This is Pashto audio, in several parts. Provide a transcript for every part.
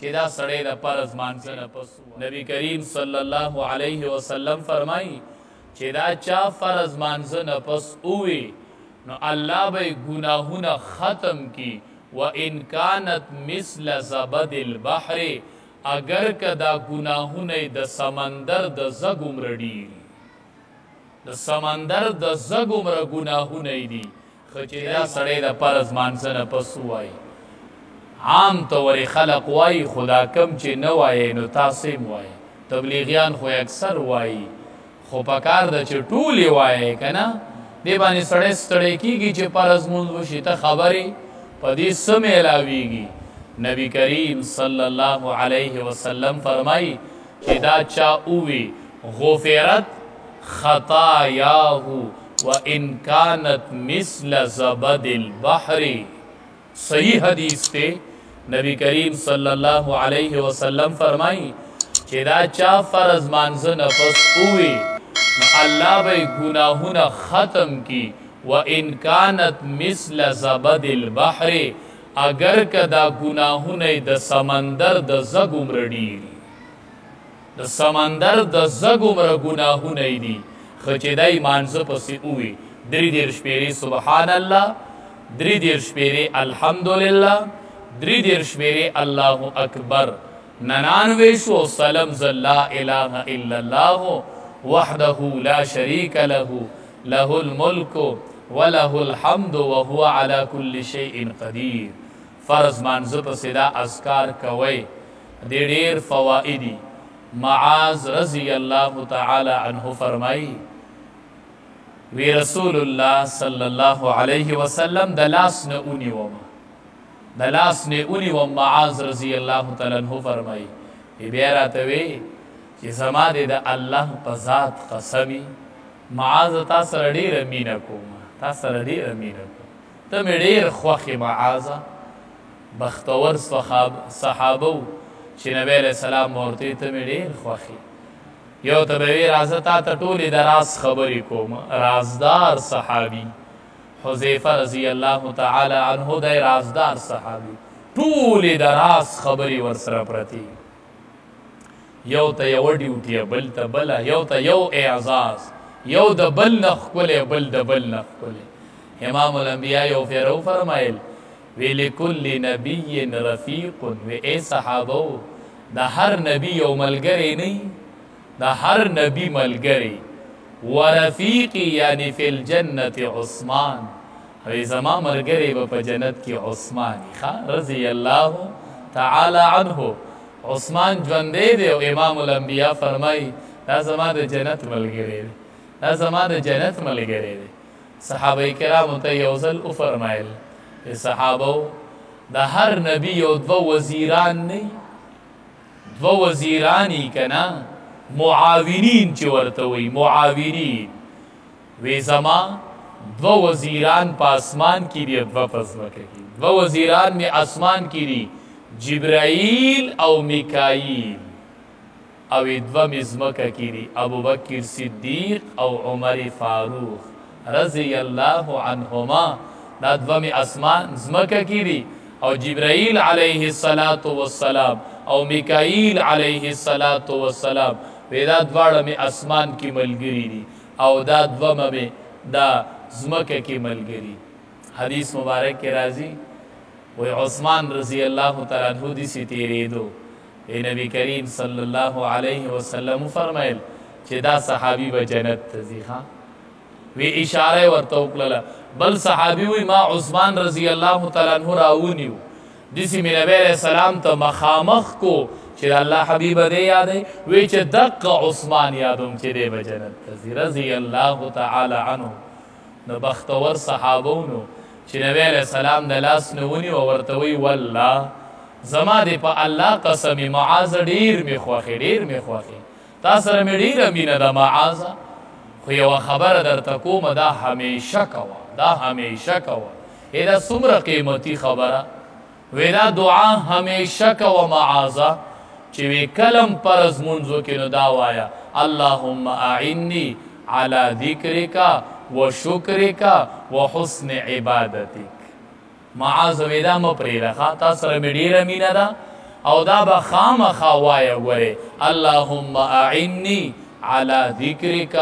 چې دا سړی د فرض مانځه نه پس نبی کریم صلی الله علیه وسلم فرمایي چې دا چا فرض مانځه نه پس ووي نو الله به ګناهونه ختم کی وان کانت مثل زبد البحر اگر که دا ګناهونه د سمندر د زګ عمره ډېر د سمندر د زګ عمره ګناهونه دي خو چې دا سړی د فرض مانځه نه پس ووایي عام طور خلق وایي خدا کم چې نه وایي نو تاسې هم وایي تبلیغیان خو اکثر وایي خو پکار ده چې ټولې وایي که نه دې باندې سړی ستړی کېږي چې فرض مونځ وشي ته خبرې په دې څه میلاویږي نبی کریم صلی الله علیه وسلم فرمایي چې دا چا ووي غفرت خطایاه وان کانت مثل زبد البحر صحیح حدیث تے نبی کریم صلی اللہ علیہ وسلم فرمائی چې دا چا فرض مانځه نه پس ووي نو الله به ګناهونه ختم کی وان کانت مثل زبد البحر اگر که دا ګناهونه د سمندر د زګ عمره ډېر د سمندر د زګ عمره ګناهونه دي خو چې دی مانځه پسې ووي 33 پیرې سبحان الله 33 پیرې الحمدلله 33 پیرې الله اکبر 99 شو سلم لا اله الا الله وحده لا شريك له له الملك وله الحمد وهو على كل شيء قدير فرض مانځه پسې دا اذکار کوئ د ډېر فوائدي معاذ رضی الله تعالی عنه فرمایي وی رسول الله صلی الله علیه وسلم د لاس نه ونیوم معاذ رضی الله تعالی عنہ فرمایي بیا راته وی چې زما دې د الله په ذات قسمي معاذ تا سره ډېره مینه کوم ته مې ډېر خوښ یې معاذ بختور صحابه چې نبی علیه السلام ورته ته مې ډېر خوښ یې یو ته به وی راځه تا ته ټولې د راز خبرې کوم رازدار صحابي حذیفه رضی الله تعالی عنه دی رازدار صحابي ټولې د راز خبرې ورسره پرتې یو ته یوه ډیوټي بل ته بله یو ته یو اعزاز یو د بل نه ښکلی بل د بل نه ښکلی امام الانبیا یو فیرو فرمایل وی لکل نبی رفیق وی ای صحابو د هر نبی یو ملګری نه دا هر نبی ملګری ورفیقی یعنی فی الجنت عثمان وی زما ملګری به په جنت کې عثمان رضی الله تعالی عنه عثمان ژوندی دی او امام الانبیا فرمایي دا زما د جنت ملګری دی صحابه کرامو ته یو ځل وفرمایل صحابو د هر نبی یو دوه وزیران نه دوه وزیرانی که نه معاونین چې ورته وي معاونین وی زما دو وزیران په اسمان کې دي دوه په ځمکه کې دوه وزیران مې اسمان کې دي جبرائیل او میکائیل او دوه مې ځمکه کې دي ابوبکر صدیق او عمر فاروق رضی الله عنهما دا دوه مې اسمان ځمکه کې دي او جبرائیل علیه السلام او میکائیل علیه السلام وی دا دواړه مې اسمان کې ملګري دي او دا دوه مې دا ځمکه کې ملګري حدیث مبارک کې راځي وی عثمان رضی الله تعالی عنہ داسې تېرېدو نبی کریم صلی الله علیه وسلم فرمایل چې دا صحابي به جنت ته ځي وی اشاره ورته وکړله بل صحابي وی ما عثمان رضی الله تعالی عنہ راونیو داسې مې نبی علیه السلام ته مخامخ کو چې الله حبیب دې یادوي وی چې دقه عثمان یادوم چې دی به جنت ته ځي رضی الله تعالی عنه نو بختور صحابونو چې نبی علیه السلام د لاس نه ونیو او ورته وی والله زما دې په الله قسمې معاذ ډېر مې خوښې تا سره مې ډېره مینه ده معاذ خو یوه خبره درته کومه دا همیشه کوه دا څومره قیمتي خبره وی دا دعا همیشه کوه معاذ چې وی کلم فرض منځو کې نو دا وایه اللهم اعنی علی ذکرک و شکرک و حسن عبادتک معاذ وی دا مه پرېږده تا سره مې ډېره مینه ده او دا به خامخا وایه ګورې اللهم اعنی علی ذکرک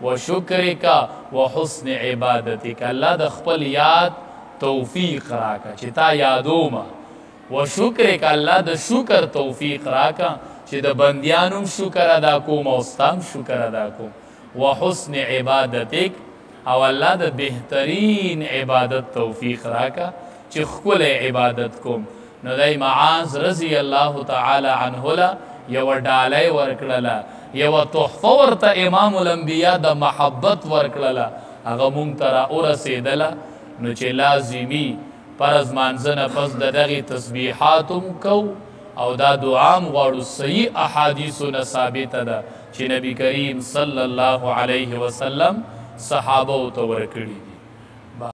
و شکرک و حسن عبادتک. الله د خپل یاد توفیق راکا چې تا یادومه، و شکرک الله د شکر توفیق راکا چې د بندیانو شکر ادا کوم او ستام شکر ادا کوم. و حسن عبادتک او الله د بهترین عبادت توفیق راکا چې ښکلی عبادت کوم. نو دی معاذ رضی الله تعالی عنه له یوه ډالۍ ورکړله، یوه تحفه ورته امام الانبیا د محبت ورکړله، هغه مونږ ته را ورسېدله. نو چې لازمي فرض مانځه نه پس د دغې تسبیحات هم کوو او دا دعا هم غواړو. صحیح احادیثو نه ثابته ده چې نبي کریم صلی الله علیه وسلم صحابو ته ورکړي دي.